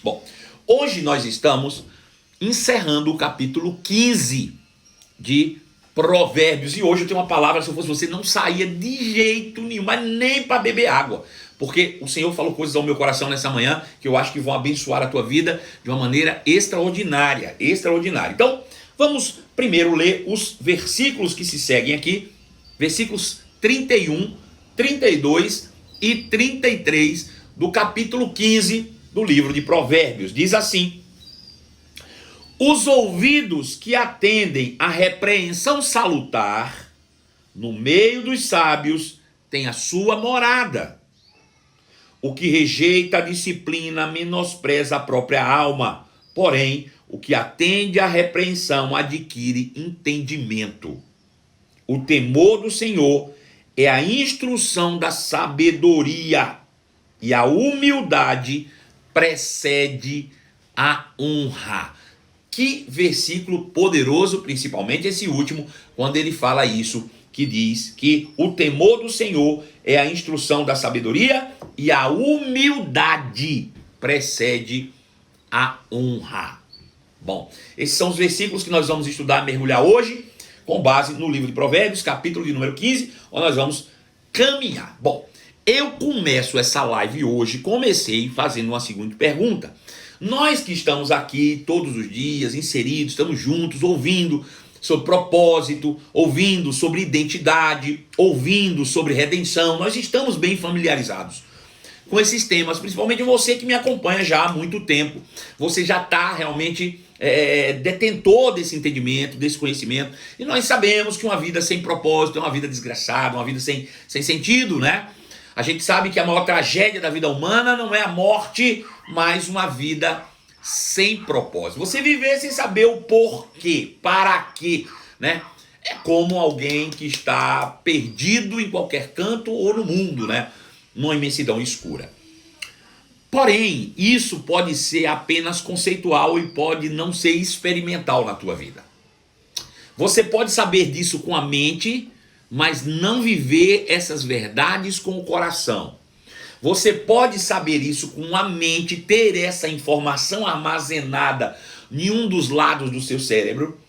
Bom, hoje nós estamos encerrando o capítulo 15 de Provérbios. E hoje eu tenho uma palavra, se eu fosse você, não saía de jeito nenhum, mas nem para beber água. Porque o Senhor falou coisas ao meu coração nessa manhã que eu acho que vão abençoar a tua vida de uma maneira extraordinária. Extraordinária. Então, vamos primeiro ler os versículos que se seguem aqui. Versículos 31, 32 e 33 do capítulo 15 do livro de Provérbios. Diz assim: os ouvidos que atendem à repreensão salutar, no meio dos sábios, têm a sua morada. O que rejeita a disciplina menospreza a própria alma, porém, o que atende à repreensão adquire entendimento. O temor do Senhor é a instrução da sabedoria, e a humildade precede a honra. Que versículo poderoso, principalmente esse último, quando ele fala isso, que diz que o temor do Senhor é a instrução da sabedoria e a humildade precede a honra. Bom, esses são os versículos que nós vamos estudar, mergulhar hoje, com base no livro de Provérbios, capítulo de número 15, onde nós vamos caminhar. Bom, eu começo essa live hoje, comecei fazendo uma seguinte pergunta. Nós que estamos aqui todos os dias, inseridos, estamos juntos, ouvindo sobre propósito, ouvindo sobre identidade, ouvindo sobre redenção, nós estamos bem familiarizados com esses temas, principalmente você que me acompanha já há muito tempo. Você já está realmente detentor desse entendimento, desse conhecimento, e nós sabemos que uma vida sem propósito é uma vida desgraçada, uma vida sem sentido, né? A gente sabe que a maior tragédia da vida humana não é a morte, mas uma vida sem propósito. Você viver sem saber o porquê, para quê, né? É como alguém que está perdido em qualquer canto ou no mundo, né? Numa imensidão escura. Porém, isso pode ser apenas conceitual e pode não ser experimental na tua vida. Você pode saber disso com a mente, mas não viver essas verdades com o coração. Você pode saber isso com a mente, ter essa informação armazenada em um dos lados do seu cérebro,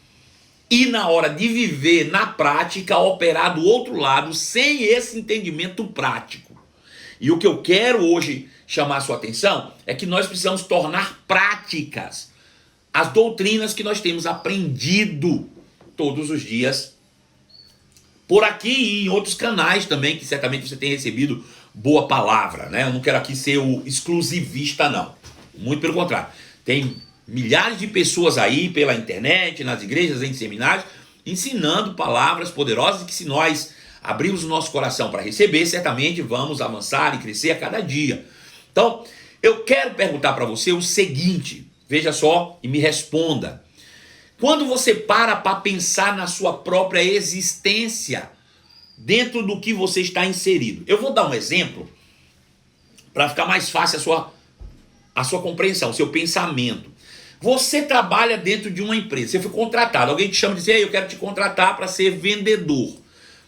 e na hora de viver na prática, operar do outro lado sem esse entendimento prático. E o que eu quero hoje chamar a sua atenção é que nós precisamos tornar práticas as doutrinas que nós temos aprendido todos os dias por aqui e em outros canais também, que certamente você tem recebido boa palavra, né? Eu não quero aqui ser o exclusivista, não. Muito pelo contrário. Tem milhares de pessoas aí pela internet, nas igrejas, em seminários, ensinando palavras poderosas que, se nós abrirmos o nosso coração para receber, certamente vamos avançar e crescer a cada dia. Então, eu quero perguntar para você o seguinte, veja só e me responda. Quando você para pensar na sua própria existência, dentro do que você está inserido. Eu vou dar um exemplo para ficar mais fácil a sua compreensão, o seu pensamento. Você trabalha dentro de uma empresa, você foi contratado, alguém te chama e diz: ei, eu quero te contratar para ser vendedor.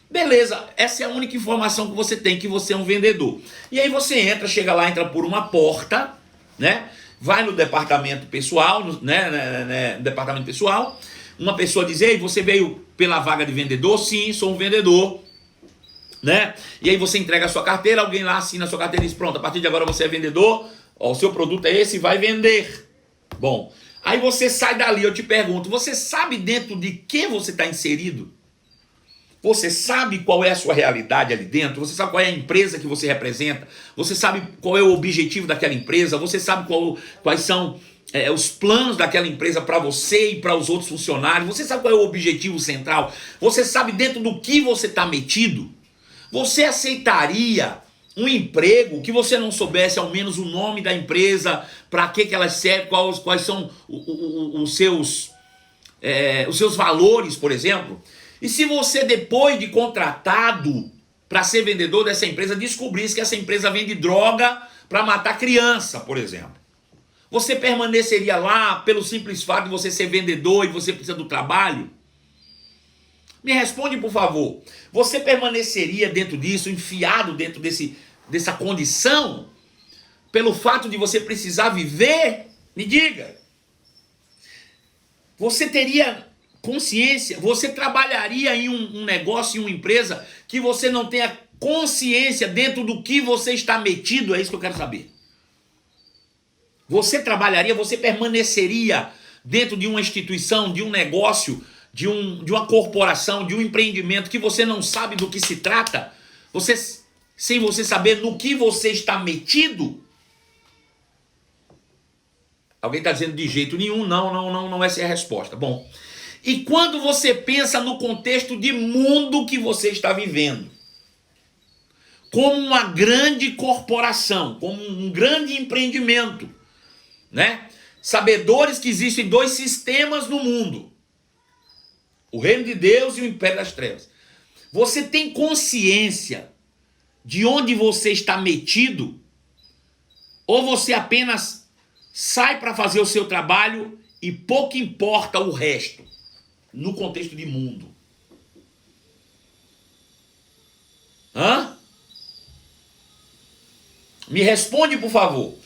Beleza, essa é a única informação que você tem, que você é um vendedor. E aí você entra, chega lá, entra por uma porta, né? Vai no departamento pessoal, departamento pessoal, uma pessoa diz: ei, você veio pela vaga de vendedor? Sim, sou um vendedor. Né? E aí você entrega a sua carteira, alguém lá assina a sua carteira e diz: pronto, a partir de agora você é vendedor, ó, o seu produto é esse, vai vender. Bom, aí você sai dali, eu te pergunto, você sabe dentro de que você está inserido? Você sabe qual é a sua realidade ali dentro? Você sabe qual é a empresa que você representa? Você sabe qual é o objetivo daquela empresa? Você sabe quais são os planos daquela empresa para você e para os outros funcionários? Você sabe qual é o objetivo central? Você sabe dentro do que você está metido? Você aceitaria um emprego que você não soubesse ao menos o nome da empresa, para que ela serve, quais são os seus valores, por exemplo? E se você, depois de contratado para ser vendedor dessa empresa, descobrisse que essa empresa vende droga para matar criança, por exemplo? Você permaneceria lá pelo simples fato de você ser vendedor e você precisa do trabalho? Me responde, por favor. Você permaneceria dentro disso, enfiado dentro dessa condição, pelo fato de você precisar viver Me diga. Você teria consciência? Você trabalharia em um negócio, em uma empresa, que você não tenha consciência dentro do que você está metido? É isso que eu quero saber. Você trabalharia, você permaneceria dentro de uma instituição, de um negócio, de uma corporação, de um empreendimento que você não sabe do que se trata? Sem você saber no que você está metido? Alguém está dizendo de jeito nenhum. Não, essa é a resposta. Bom, e quando você pensa no contexto de mundo que você está vivendo, como uma grande corporação, como um grande empreendimento, né? Sabedores que existem dois sistemas no mundo: o reino de Deus e o império das trevas. Você tem consciência de onde você está metido? Ou você apenas sai para fazer o seu trabalho e pouco importa o resto, no contexto de mundo? Me responde, por favor.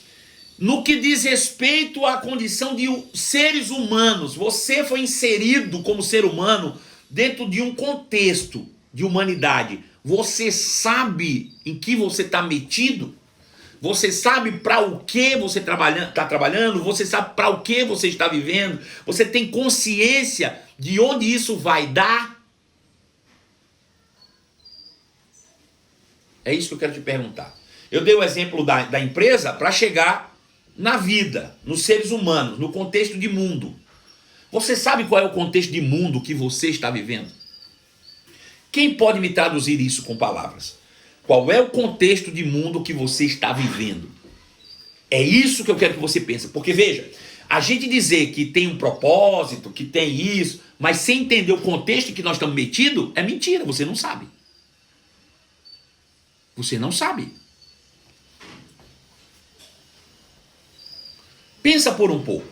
No que diz respeito à condição de seres humanos, você foi inserido como ser humano dentro de um contexto de humanidade. Você sabe em que você está metido? Você sabe para o que você está trabalhando? Você sabe para o que você está vivendo? Você tem consciência de onde isso vai dar? É isso que eu quero te perguntar. Eu dei o exemplo da empresa para chegar na vida, nos seres humanos, no contexto de mundo. Você sabe qual é o contexto de mundo que você está vivendo? Quem pode me traduzir isso com palavras? Qual é o contexto de mundo que você está vivendo? É isso que eu quero que você pense. Porque veja, a gente dizer que tem um propósito, que tem isso, mas sem entender o contexto em que nós estamos metidos, é mentira, você não sabe. Você não sabe. Pensa por um pouco.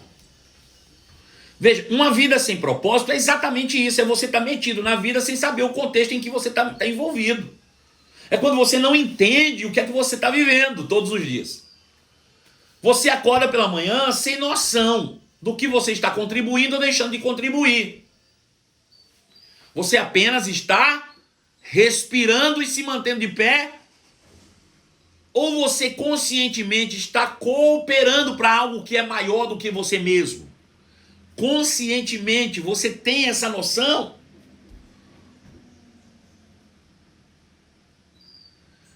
Veja, uma vida sem propósito é exatamente isso. É você estar metido na vida sem saber o contexto em que você está envolvido. É quando você não entende o que é que você está vivendo todos os dias. Você acorda pela manhã sem noção do que você está contribuindo ou deixando de contribuir. Você apenas está respirando e se mantendo de pé. Ou você conscientemente está cooperando para algo que é maior do que você mesmo? Conscientemente, você tem essa noção?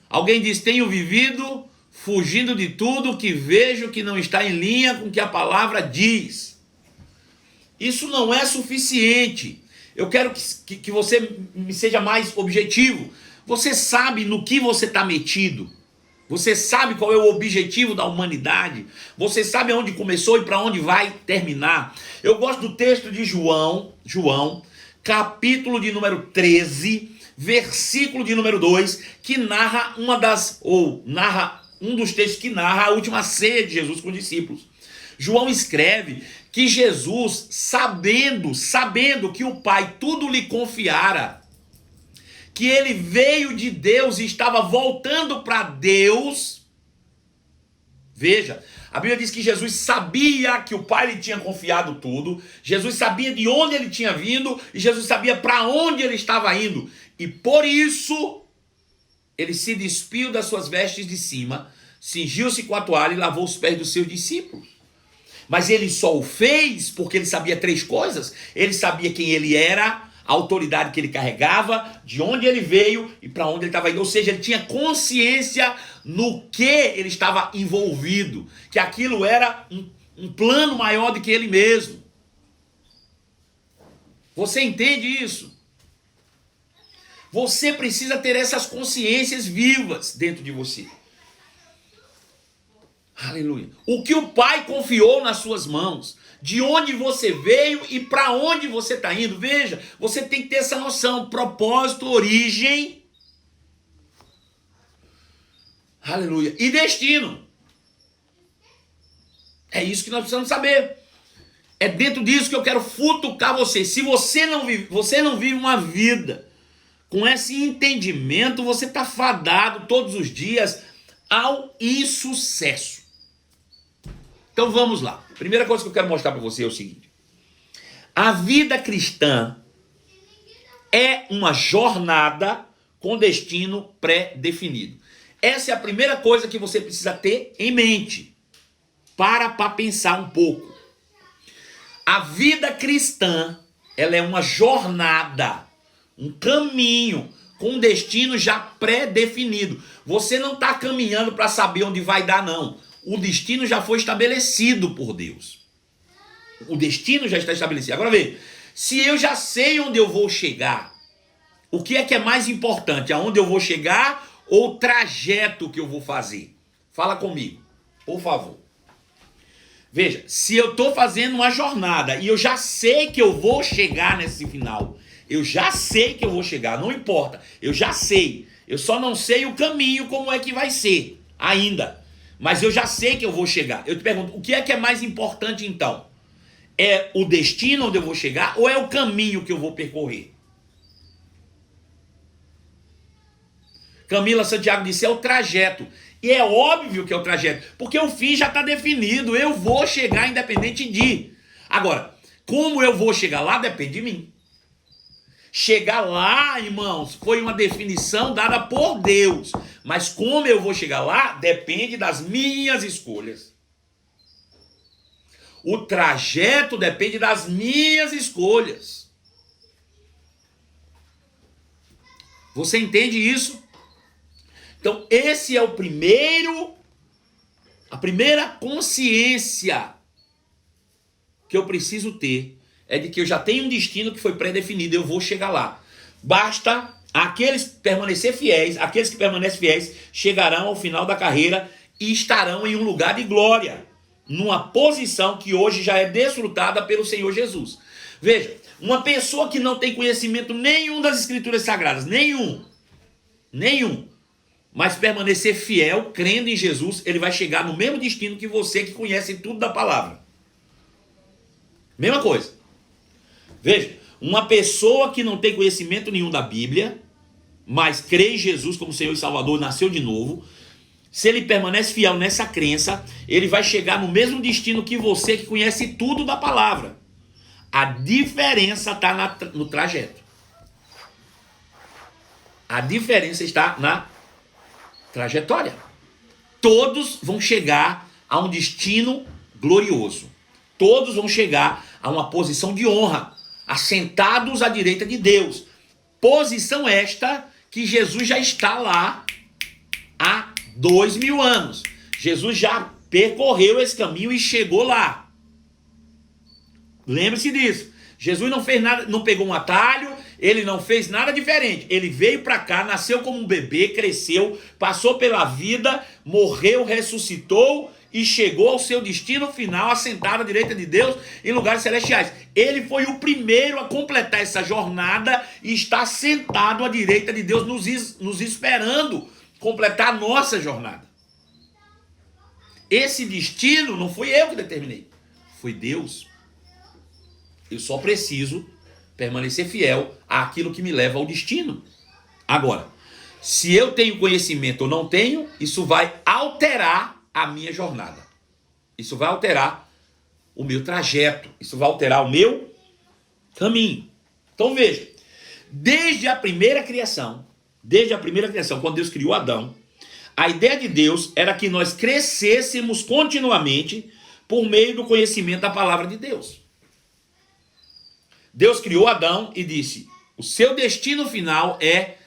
Alguém diz: tenho vivido fugindo de tudo que vejo que não está em linha com o que a palavra diz. Isso não é suficiente. Eu quero que você me seja mais objetivo. Você sabe no que você está metido? Você sabe qual é o objetivo da humanidade? Você sabe aonde começou e para onde vai terminar? Eu gosto do texto de João, capítulo de número 13, versículo de número 2, que narra um dos textos que narra a última ceia de Jesus com os discípulos. João escreve que Jesus, sabendo que o Pai tudo lhe confiara, que ele veio de Deus e estava voltando para Deus. Veja, a Bíblia diz que Jesus sabia que o Pai lhe tinha confiado tudo, Jesus sabia de onde ele tinha vindo e Jesus sabia para onde ele estava indo. E por isso, ele se despiu das suas vestes de cima, cingiu-se com a toalha e lavou os pés dos seus discípulos. Mas ele só o fez porque ele sabia três coisas. Ele sabia quem ele era, a autoridade que ele carregava, de onde ele veio e para onde ele estava indo. Ou seja, ele tinha consciência no que ele estava envolvido, que aquilo era um plano maior do que ele mesmo. Você entende isso? Você precisa ter essas consciências vivas dentro de você. Aleluia. O que o Pai confiou nas suas mãos, de onde você veio e para onde você está indo. Veja, você tem que ter essa noção: propósito, origem, aleluia, e destino. É isso que nós precisamos saber. É dentro disso que eu quero futucar você. Se você não vive uma vida com esse entendimento, você está fadado todos os dias ao insucesso. Então vamos lá. Primeira coisa que eu quero mostrar para você é o seguinte. A vida cristã é uma jornada com destino pré-definido. Essa é a primeira coisa que você precisa ter em mente. Para pensar um pouco. A vida cristã, ela é uma jornada, um caminho com destino já pré-definido. Você não está caminhando para saber onde vai dar, não. O destino já foi estabelecido por Deus. O destino já está estabelecido. Agora vê, se eu já sei onde eu vou chegar, o que é mais importante? Aonde eu vou chegar ou o trajeto que eu vou fazer? Fala comigo, por favor. Veja, se eu estou fazendo uma jornada e eu já sei que eu vou chegar nesse final, eu já sei que eu vou chegar, não importa, eu já sei. Eu só não sei o caminho, como é que vai ser ainda. Mas eu já sei que eu vou chegar. Eu te pergunto, o que é mais importante então? É o destino onde eu vou chegar ou é o caminho que eu vou percorrer? Camila Santiago disse, é o trajeto. E é óbvio que é o trajeto, porque o fim já está definido. Eu vou chegar independente de. Agora, como eu vou chegar lá depende de mim. Chegar lá, irmãos, foi uma definição dada por Deus. Mas como eu vou chegar lá depende das minhas escolhas. O trajeto depende das minhas escolhas. Você entende isso? Então, esse é a primeira consciência que eu preciso ter, é de que eu já tenho um destino que foi pré-definido, eu vou chegar lá. Basta aqueles permanecer fiéis, aqueles que permanecem fiéis, chegarão ao final da carreira e estarão em um lugar de glória, numa posição que hoje já é desfrutada pelo Senhor Jesus. Veja, uma pessoa que não tem conhecimento nenhum das Escrituras Sagradas, nenhum, mas permanecer fiel, crendo em Jesus, ele vai chegar no mesmo destino que você que conhece tudo da palavra. Mesma coisa. Veja, uma pessoa que não tem conhecimento nenhum da Bíblia, mas crê em Jesus como Senhor e Salvador, nasceu de novo, se ele permanece fiel nessa crença, ele vai chegar no mesmo destino que você que conhece tudo da palavra. A diferença está no trajeto. A diferença está na trajetória. Todos vão chegar a um destino glorioso. Todos vão chegar a uma posição de honra, assentados à direita de Deus. Posição esta que Jesus já está lá há 2000 anos. Jesus já percorreu esse caminho e chegou lá. Lembre-se disso. Jesus não fez nada, não pegou um atalho, ele não fez nada diferente. Ele veio para cá, nasceu como um bebê, cresceu, passou pela vida, morreu, ressuscitou e chegou ao seu destino final, assentado à direita de Deus em lugares celestiais. Ele foi o primeiro a completar essa jornada e está sentado à direita de Deus, nos esperando completar a nossa jornada. Esse destino não fui eu que determinei, foi Deus. Eu só preciso permanecer fiel àquilo que me leva ao destino. Agora, se eu tenho conhecimento ou não tenho, isso vai alterar a minha jornada. Isso vai alterar o meu trajeto. Isso vai alterar o meu caminho. Então veja, desde a primeira criação, quando Deus criou Adão, a ideia de Deus era que nós crescêssemos continuamente por meio do conhecimento da palavra de Deus. Deus criou Adão e disse, o seu destino final é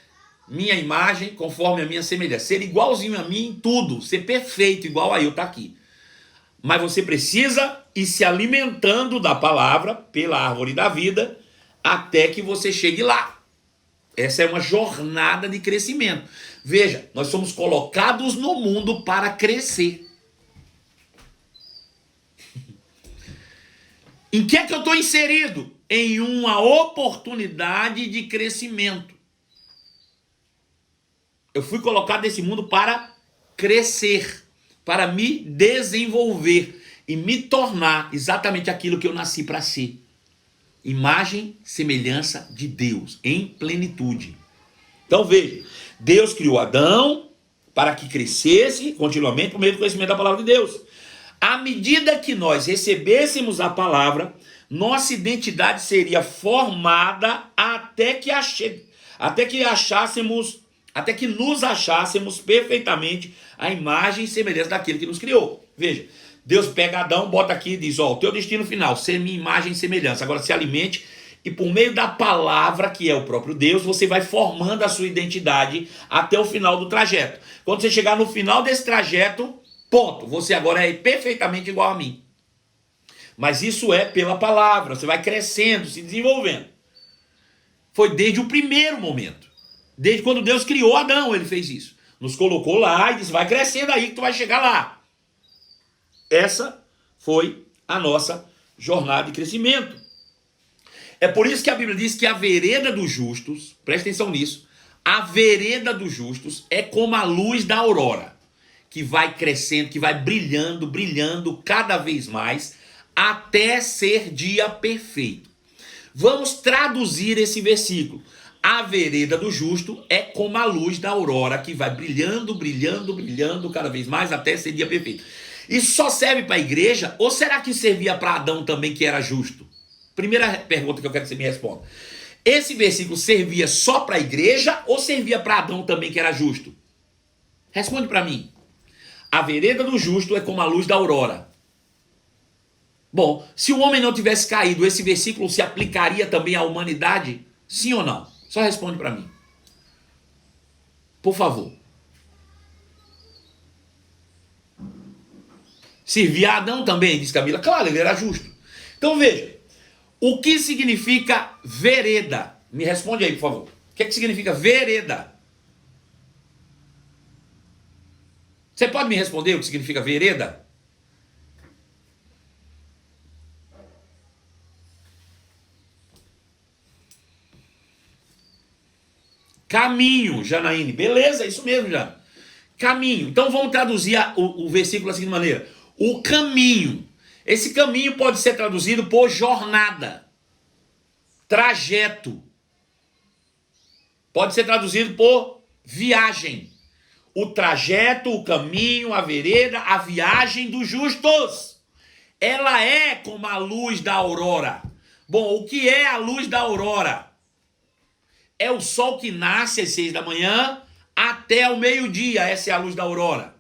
minha imagem conforme a minha semelhança. Ser igualzinho a mim em tudo, ser perfeito igual a eu, está aqui. Mas você precisa ir se alimentando da palavra pela árvore da vida até que você chegue lá. Essa é uma jornada de crescimento. Veja, nós somos colocados no mundo para crescer. Em que é que eu estou inserido? Em uma oportunidade de crescimento. Eu fui colocado nesse mundo para crescer, para me desenvolver e me tornar exatamente aquilo que eu nasci para ser. Imagem, semelhança de Deus, em plenitude. Então veja, Deus criou Adão para que crescesse continuamente por meio do conhecimento da palavra de Deus. À medida que nós recebêssemos a palavra, nossa identidade seria formada até que nos achássemos perfeitamente a imagem e semelhança daquele que nos criou. Veja, Deus pega Adão, bota aqui e diz, ó, o teu destino final, ser minha imagem e semelhança. Agora se alimente e por meio da palavra, que é o próprio Deus, você vai formando a sua identidade até o final do trajeto. Quando você chegar no final desse trajeto, ponto, você agora é perfeitamente igual a mim. Mas isso é pela palavra, você vai crescendo, se desenvolvendo. Foi desde o primeiro momento. Desde quando Deus criou Adão, ele fez isso. Nos colocou lá e disse, vai crescendo aí que tu vai chegar lá. Essa foi a nossa jornada de crescimento. É por isso que a Bíblia diz que a vereda dos justos, presta atenção nisso, a vereda dos justos é como a luz da aurora, que vai crescendo, que vai brilhando, brilhando cada vez mais, até ser dia perfeito. Vamos traduzir esse versículo. A vereda do justo é como a luz da aurora, que vai brilhando, brilhando, brilhando cada vez mais até ser dia perfeito. Isso só serve para a igreja ou será que servia para Adão também, que era justo? Primeira pergunta que eu quero que você me responda. Esse versículo servia só para a igreja ou servia para Adão também, que era justo? Responde para mim. A vereda do justo é como a luz da aurora. Bom, se o homem não tivesse caído, esse versículo se aplicaria também à humanidade? Sim ou não? Só responde para mim. Por favor. Servia a Adão também, diz Camila. Claro, ele era justo. Então veja, o que significa vereda? Me responde aí, por favor. O que é que significa vereda? Você pode me responder o que significa vereda? Caminho, Janaíne. Beleza, isso mesmo, Jana. Caminho. Então vamos traduzir o versículo da seguinte maneira. O caminho. Esse caminho pode ser traduzido por jornada, trajeto. Pode ser traduzido por viagem. O trajeto, o caminho, a vereda, a viagem dos justos. Ela é como a luz da aurora. Bom, o que é a luz da aurora? É o sol que nasce às 6 da manhã até o meio-dia. Essa é a luz da aurora.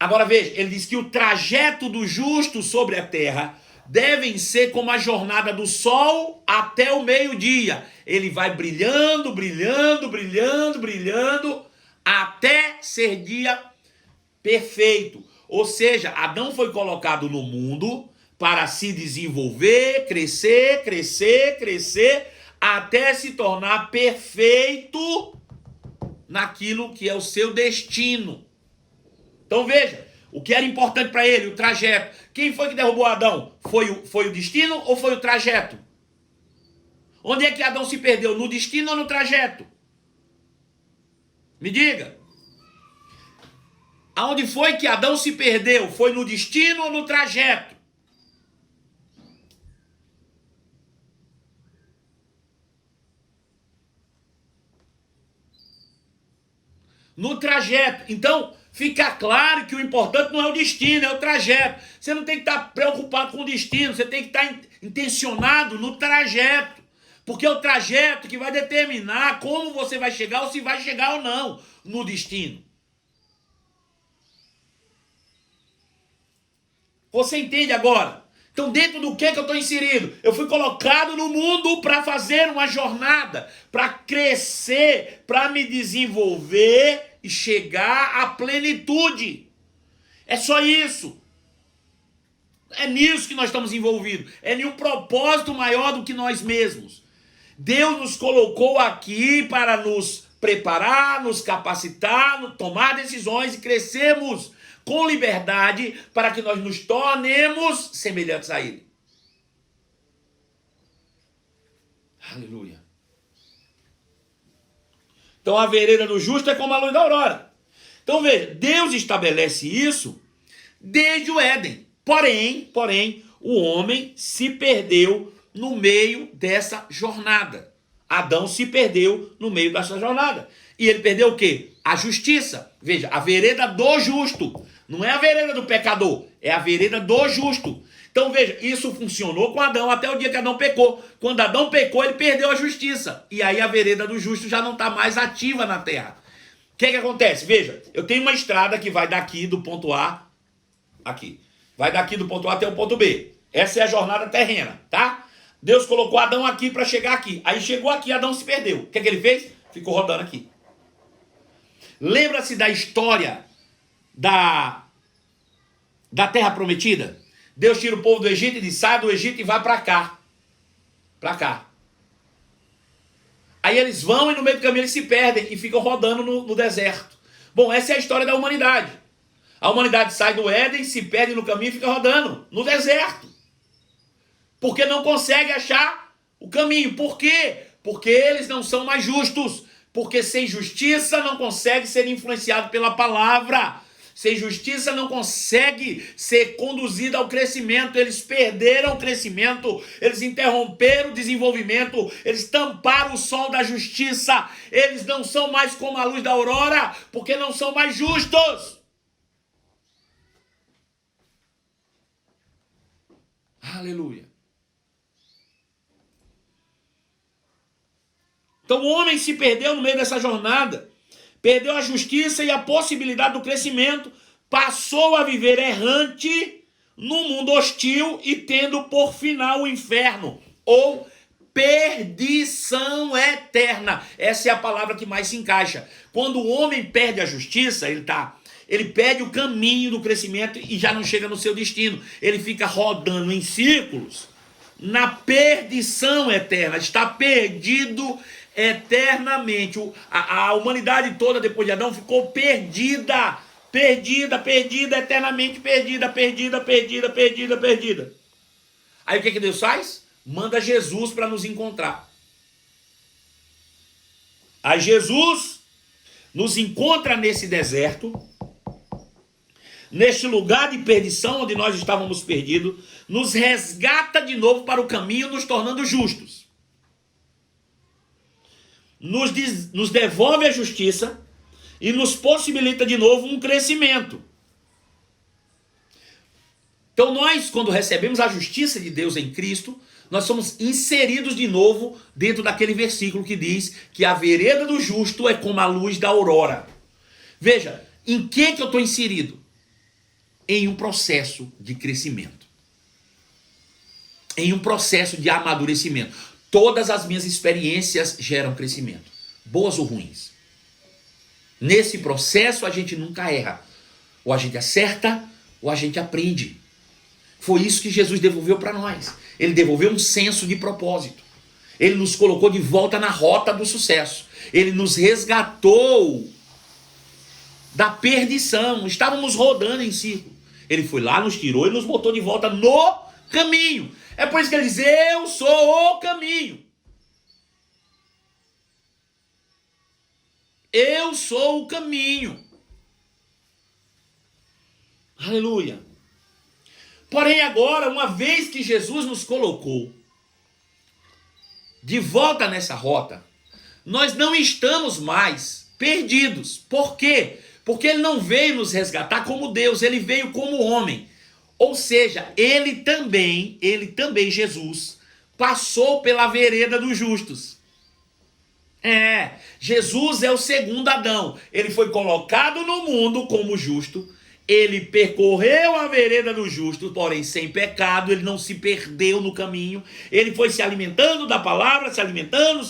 Agora veja, ele diz que o trajeto do justo sobre a terra devem ser como a jornada do sol até o meio-dia. Ele vai brilhando, brilhando, brilhando, brilhando, até ser dia perfeito. Ou seja, Adão foi colocado no mundo para se desenvolver, crescer, crescer, crescer, até se tornar perfeito naquilo que é o seu destino. Então veja, o que era importante para ele, o trajeto. Quem foi que derrubou Adão? Foi o destino ou foi o trajeto? Onde é que Adão se perdeu? No destino ou no trajeto? Me diga. Aonde foi que Adão se perdeu? Foi no destino ou no trajeto? No trajeto. Então, fica claro que o importante não é o destino, é o trajeto. Você não tem que estar preocupado com o destino, você tem que estar intencionado no trajeto. Porque é o trajeto que vai determinar como você vai chegar ou se vai chegar ou não no destino. Você entende agora? Então, dentro do que eu estou inserido? Eu fui colocado no mundo para fazer uma jornada, para crescer, para me desenvolver e chegar à plenitude. É só isso. É nisso que nós estamos envolvidos. É em um propósito maior do que nós mesmos. Deus nos colocou aqui para nos preparar, nos capacitar, tomar decisões e crescermos com liberdade para que nós nos tornemos semelhantes a Ele. Aleluia. Então a vereda do justo é como a luz da aurora. Então veja, Deus estabelece isso desde o Éden. Porém, o homem se perdeu no meio dessa jornada. Adão se perdeu no meio dessa jornada. E ele perdeu o quê? a justiça. Veja, a vereda do justo. Não é a vereda do pecador, é a vereda do justo. Então veja, isso funcionou com Adão até o dia que Adão pecou. Quando Adão pecou, ele perdeu a justiça. E aí a vereda do justo já não está mais ativa na terra. O que acontece? Veja, eu tenho uma estrada que vai daqui do ponto A, aqui. Vai daqui do ponto A até o ponto B. Essa é a jornada terrena, tá? Deus colocou Adão aqui para chegar aqui. Aí chegou aqui, Adão se perdeu. O que ele fez? Ficou rodando aqui. Lembra-se da história da terra prometida? Deus tira o povo do Egito e diz, sai do Egito e vai para cá. Para cá. Aí eles vão e no meio do caminho eles se perdem e ficam rodando no deserto. Bom, essa é a história da humanidade. A humanidade sai do Éden, se perde no caminho e fica rodando no deserto. Porque não consegue achar o caminho. Por quê? Porque eles não são mais justos. Porque sem justiça não consegue ser influenciado pela palavra. Sem justiça não consegue ser conduzido ao crescimento. Eles perderam o crescimento. Eles interromperam o desenvolvimento. Eles tamparam o sol da justiça. Eles não são mais como a luz da aurora, porque não são mais justos. Aleluia. Então o homem se perdeu no meio dessa jornada. Perdeu a justiça e a possibilidade do crescimento, passou a viver errante num mundo hostil e tendo por final o inferno, ou perdição eterna. Essa é a palavra que mais se encaixa. Quando o homem perde a justiça, ele perde o caminho do crescimento e já não chega no seu destino. Ele fica rodando em círculos na perdição eterna, está perdido eternamente. A humanidade toda depois de Adão ficou perdida, eternamente perdida. Aí o que Deus faz? Manda Jesus para nos encontrar. Aí Jesus nos encontra nesse deserto, neste lugar de perdição onde nós estávamos perdidos, nos resgata de novo para o caminho, nos tornando justos. Nos devolve a justiça e nos possibilita de novo um crescimento. Então nós, quando recebemos a justiça de Deus em Cristo, nós somos inseridos de novo dentro daquele versículo que diz que a vereda do justo é como a luz da aurora. Veja, em que eu estou inserido? Em um processo de crescimento. Em um processo de amadurecimento. Todas as minhas experiências geram crescimento, boas ou ruins. Nesse processo a gente nunca erra. Ou a gente acerta, ou a gente aprende. Foi isso que Jesus devolveu para nós. Ele devolveu um senso de propósito. Ele nos colocou de volta na rota do sucesso. Ele nos resgatou da perdição. Estávamos rodando em círculo. Ele foi lá, nos tirou e nos botou de volta no caminho. É por isso que ele diz, eu sou o caminho. Eu sou o caminho. Aleluia. Porém agora, uma vez que Jesus nos colocou de volta nessa rota, nós não estamos mais perdidos. Por quê? Porque ele não veio nos resgatar como Deus, ele veio como homem. Ou seja, ele também, Jesus, passou pela vereda dos justos. Jesus é o segundo Adão. Ele foi colocado no mundo como justo. Ele percorreu a vereda do justo, porém sem pecado. Ele não se perdeu no caminho. Ele foi se alimentando da palavra, se alimentando.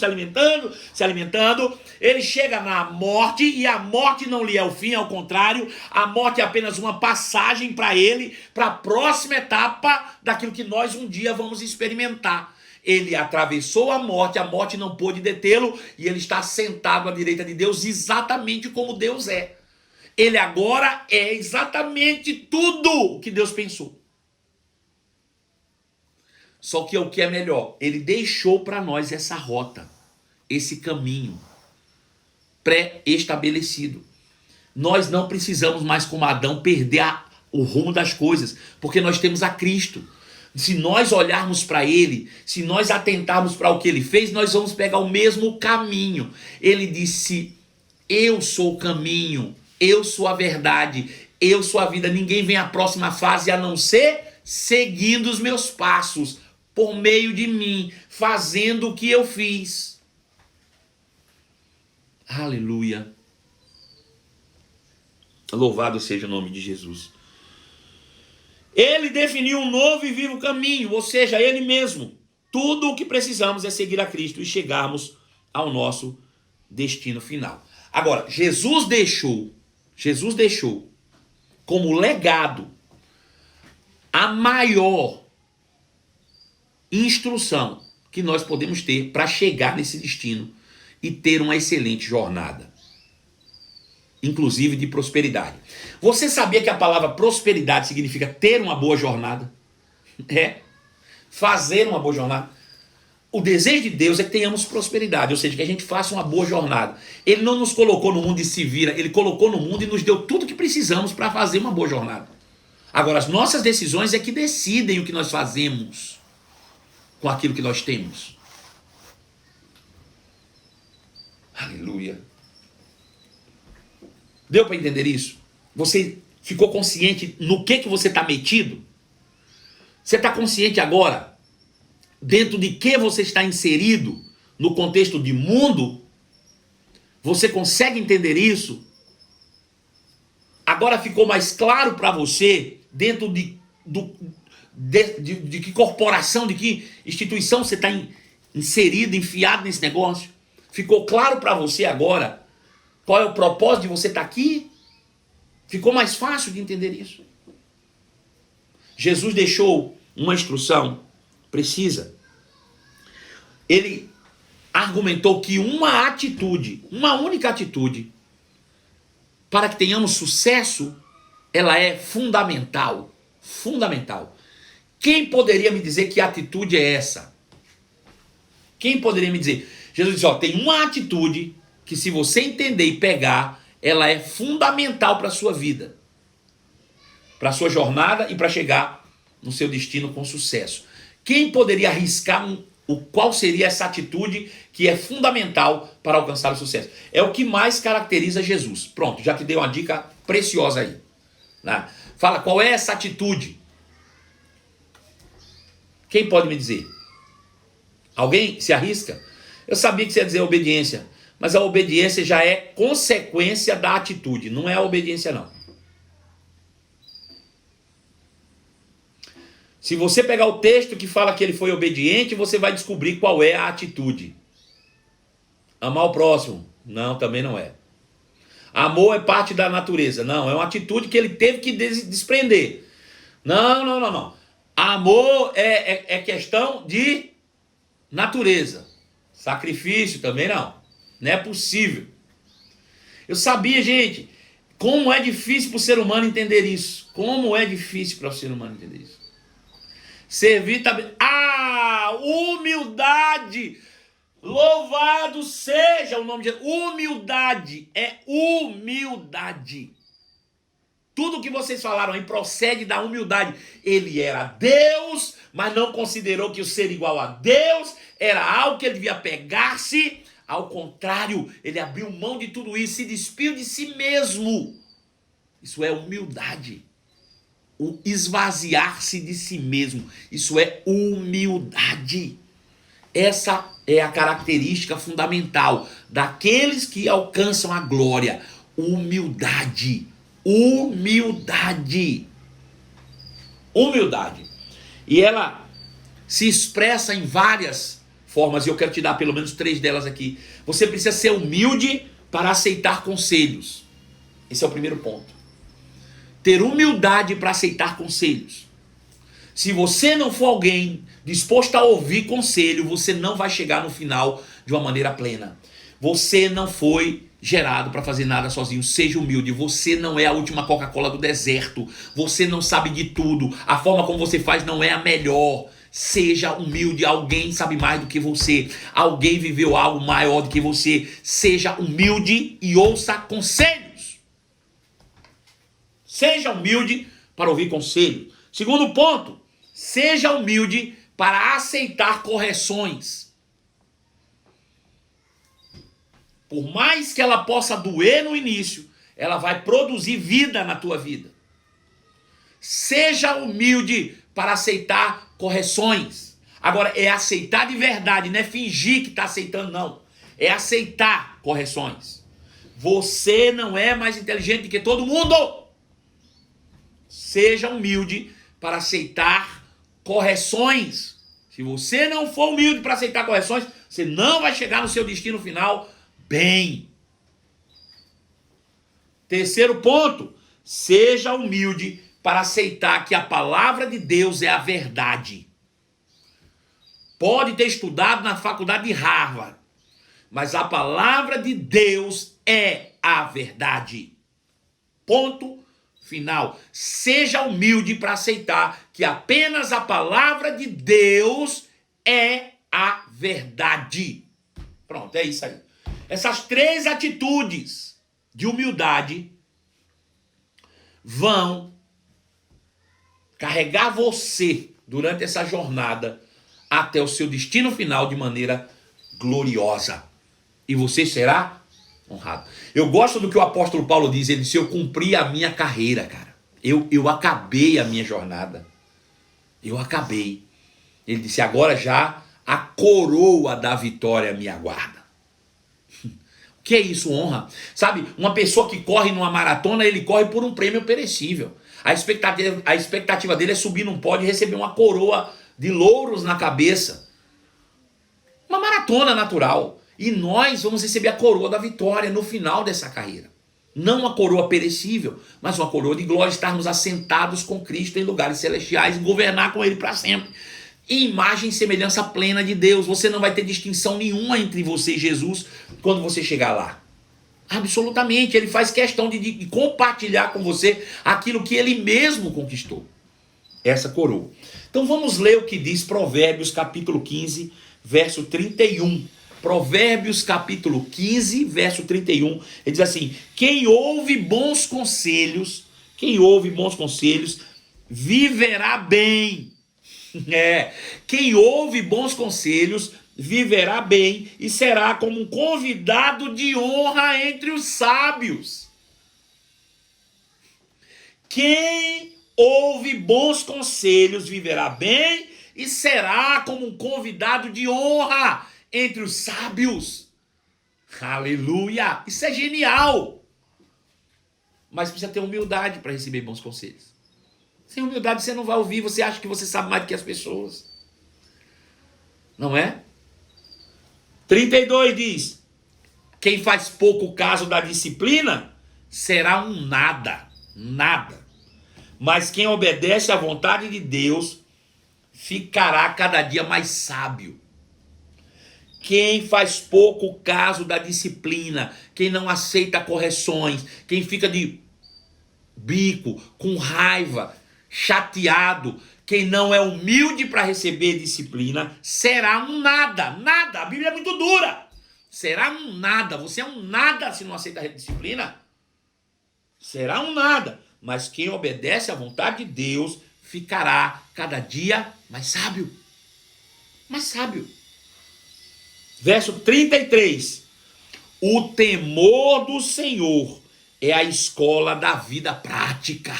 Ele chega na morte e a morte não lhe é o fim, ao contrário. A morte é apenas uma passagem para ele, para a próxima etapa daquilo que nós um dia vamos experimentar. Ele atravessou a morte não pôde detê-lo e ele está sentado à direita de Deus exatamente como Deus é. Ele agora é exatamente tudo o que Deus pensou. Só que o que é melhor, ele deixou para nós essa rota, esse caminho pré-estabelecido. Nós não precisamos mais, como Adão, perder o rumo das coisas, porque nós temos a Cristo. Se nós olharmos para ele, se nós atentarmos para o que ele fez, nós vamos pegar o mesmo caminho. Ele disse, Eu sou o caminho, eu sou a verdade, eu sou a vida. Ninguém vem à próxima fase a não ser seguindo os meus passos, por meio de mim, fazendo o que eu fiz. Aleluia. Louvado seja o nome de Jesus. Ele definiu um novo e vivo caminho, ou seja, ele mesmo. Tudo o que precisamos é seguir a Cristo e chegarmos ao nosso destino final. Agora, Jesus deixou como legado a maior instrução que nós podemos ter para chegar nesse destino e ter uma excelente jornada, inclusive de prosperidade. Você sabia que a palavra prosperidade significa ter uma boa jornada? Fazer uma boa jornada. O desejo de Deus é que tenhamos prosperidade, ou seja, que a gente faça uma boa jornada. Ele não nos colocou no mundo e se vira, ele colocou no mundo e nos deu tudo que precisamos para fazer uma boa jornada. Agora, as nossas decisões é que decidem o que nós fazemos com aquilo que nós temos. Aleluia. Deu para entender isso? Você ficou consciente no que você está metido? Você está consciente agora dentro de que você está inserido no contexto de mundo? Você consegue entender isso? Agora ficou mais claro para você dentro de que corporação, de que instituição você está inserido, enfiado nesse negócio? Ficou claro para você agora qual é o propósito de você estar aqui? Ficou mais fácil de entender isso? Jesus deixou uma instrução precisa. Ele argumentou que uma atitude, uma única atitude, para que tenhamos sucesso, ela é fundamental. Fundamental. Quem poderia me dizer que atitude é essa? Quem poderia me dizer? Jesus disse, ó, tem uma atitude que se você entender e pegar, ela é fundamental para a sua vida, para a sua jornada e para chegar no seu destino com sucesso. Quem poderia arriscar qual seria essa atitude que é fundamental para alcançar o sucesso? É o que mais caracteriza Jesus. Pronto, já te dei uma dica preciosa aí. Né? Fala, qual é essa atitude? Quem pode me dizer? Alguém se arrisca? Eu sabia que você ia dizer obediência, mas a obediência já é consequência da atitude, não é a obediência não. Se você pegar o texto que fala que ele foi obediente, você vai descobrir qual é a atitude. Amar o próximo? Não, também não é. Amor é parte da natureza? Não, é uma atitude que ele teve que desprender. Não. Amor é questão de natureza. Sacrifício também não. Não é possível. Eu sabia, gente, como é difícil para o ser humano entender isso. Como é difícil para o ser humano entender isso. Servir também. Humildade. Louvado seja o nome de Jesus. Humildade é humildade. Tudo que vocês falaram aí procede da humildade. Ele era Deus, mas não considerou que o ser igual a Deus era algo que ele devia pegar-se. Ao contrário, ele abriu mão de tudo isso, se despiu de si mesmo. Isso é humildade. O esvaziar-se de si mesmo. Isso é humildade. Essa é a característica fundamental daqueles que alcançam a glória. Humildade. Humildade. Humildade. E ela se expressa em várias formas, e eu quero te dar pelo menos 3 delas aqui. Você precisa ser humilde para aceitar conselhos. Esse é o primeiro ponto. Ter humildade para aceitar conselhos. Se você não for alguém disposto a ouvir conselho, você não vai chegar no final de uma maneira plena. Você não foi gerado para fazer nada sozinho. Seja humilde. Você não é a última Coca-Cola do deserto. Você não sabe de tudo. A forma como você faz não é a melhor. Seja humilde. Alguém sabe mais do que você. Alguém viveu algo maior do que você. Seja humilde e ouça conselhos. Seja humilde para ouvir conselhos. Segundo ponto, seja humilde para aceitar correções. Por mais que ela possa doer no início, ela vai produzir vida na tua vida. Seja humilde para aceitar correções. Agora, é aceitar de verdade, não é fingir que está aceitando, não. É aceitar correções. Você não é mais inteligente do que todo mundo. Seja humilde para aceitar correções. Se você não for humilde para aceitar correções, você não vai chegar no seu destino final bem. Terceiro ponto, seja humilde para aceitar que a palavra de Deus é a verdade. Pode ter estudado na faculdade de Harvard, mas a palavra de Deus é a verdade. Ponto final. Seja humilde para aceitar que apenas a palavra de Deus é a verdade. Pronto, é isso aí. Essas três atitudes de humildade vão carregar você durante essa jornada até o seu destino final de maneira gloriosa. E você será honrado. Eu gosto do que o apóstolo Paulo diz. Ele disse: eu cumpri a minha carreira, cara. Eu acabei a minha jornada. Eu acabei. Ele disse: agora já a coroa da vitória me aguarda. O que é isso, honra? Sabe, uma pessoa que corre numa maratona, ele corre por um prêmio perecível. A expectativa dele é subir num pódio e receber uma coroa de louros na cabeça. Uma maratona natural. E nós vamos receber a coroa da vitória no final dessa carreira. Não uma coroa perecível, mas uma coroa de glória, estarmos assentados com Cristo em lugares celestiais e governar com Ele para sempre. Imagem e semelhança plena de Deus. Você não vai ter distinção nenhuma entre você e Jesus quando você chegar lá. Absolutamente. Ele faz questão de compartilhar com você aquilo que Ele mesmo conquistou. Essa coroa. Então vamos ler o que diz Provérbios capítulo 15, verso 31. Provérbios capítulo 15, verso 31. Ele diz assim: quem ouve bons conselhos, viverá bem. Quem ouve bons conselhos viverá bem e será como um convidado de honra entre os sábios. Quem ouve bons conselhos viverá bem e será como um convidado de honra entre os sábios. Aleluia! Isso é genial! Mas precisa ter humildade para receber bons conselhos. Sem humildade você não vai ouvir, você acha que você sabe mais do que as pessoas. Não é? 32 diz: quem faz pouco caso da disciplina será um nada. Mas quem obedece à vontade de Deus ficará cada dia mais sábio. Quem faz pouco caso da disciplina, quem não aceita correções, quem fica de bico, com raiva, chateado, quem não é humilde para receber disciplina, será um nada. A Bíblia é muito dura. Será um nada. Você é um nada se não aceita a disciplina. Será um nada. Mas quem obedece à vontade de Deus ficará cada dia mais sábio. Verso 33. O temor do Senhor é a escola da vida prática.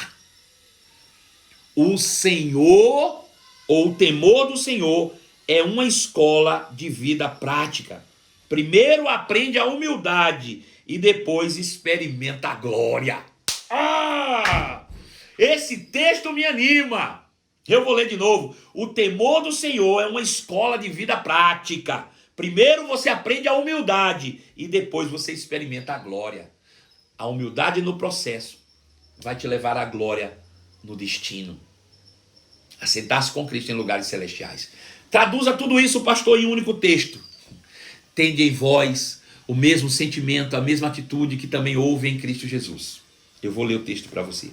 O Senhor, ou o temor do Senhor, é uma escola de vida prática. Primeiro aprende a humildade e depois experimenta a glória. Esse texto me anima. Eu vou ler de novo. O temor do Senhor é uma escola de vida prática. Primeiro você aprende a humildade e depois você experimenta a glória. A humildade no processo vai te levar à glória no destino. Assentar-se com Cristo em lugares celestiais. Traduza tudo isso, pastor, em um único texto. Tende em vós o mesmo sentimento, a mesma atitude que também houve em Cristo Jesus. Eu vou ler o texto para você.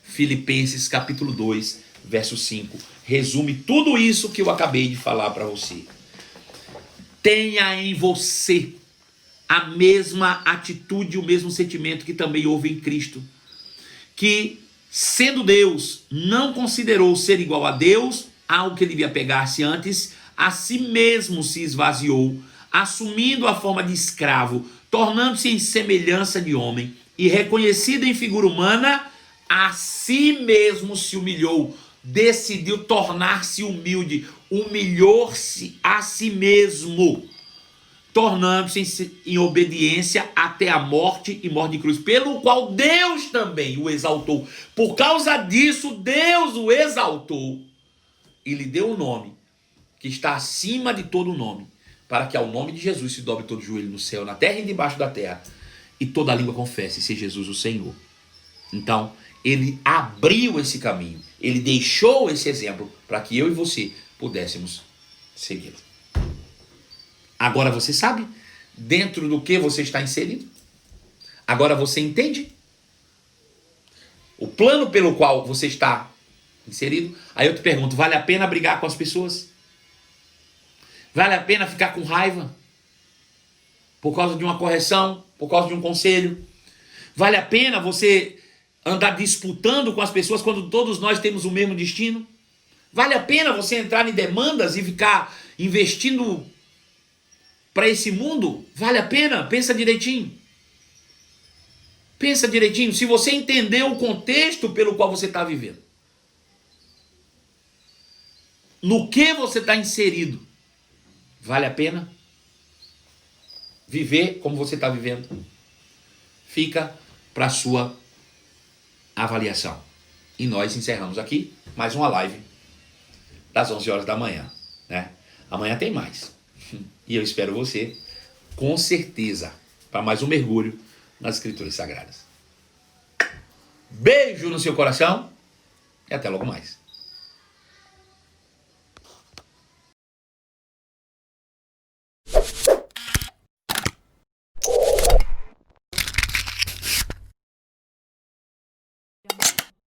Filipenses capítulo 2, verso 5. Resume tudo isso que eu acabei de falar para você. Tenha em você a mesma atitude, o mesmo sentimento que também houve em Cristo, que, sendo Deus, não considerou ser igual a Deus, algo que ele devia pegar-se antes, a si mesmo se esvaziou, assumindo a forma de escravo, tornando-se em semelhança de homem e reconhecido em figura humana, a si mesmo se humilhou, decidiu tornar-se humilde, humilhou-se a si mesmo, tornando-se em obediência até a morte e morte de cruz, pelo qual Deus também o exaltou. Por causa disso, Deus o exaltou e lhe deu o nome que está acima de todo nome, para que ao nome de Jesus se dobre todo joelho no céu, na terra e debaixo da terra, e toda língua confesse ser Jesus o Senhor. Então, ele abriu esse caminho, ele deixou esse exemplo para que eu e você pudéssemos segui-lo. Agora você sabe dentro do que você está inserido? Agora você entende o plano pelo qual você está inserido? Aí eu te pergunto, vale a pena brigar com as pessoas? Vale a pena ficar com raiva por causa de uma correção, por causa de um conselho? Vale a pena você andar disputando com as pessoas quando todos nós temos o mesmo destino? Vale a pena você entrar em demandas e ficar investindo para esse mundo? Vale a pena? Pensa direitinho. Pensa direitinho. Se você entender o contexto pelo qual você está vivendo, no que você está inserido, vale a pena viver como você está vivendo? Fica para a sua avaliação. E nós encerramos aqui mais uma live das 11 horas da manhã, né? Amanhã tem mais. E eu espero você, com certeza, para mais um mergulho nas Escrituras Sagradas. Beijo no seu coração e até logo mais.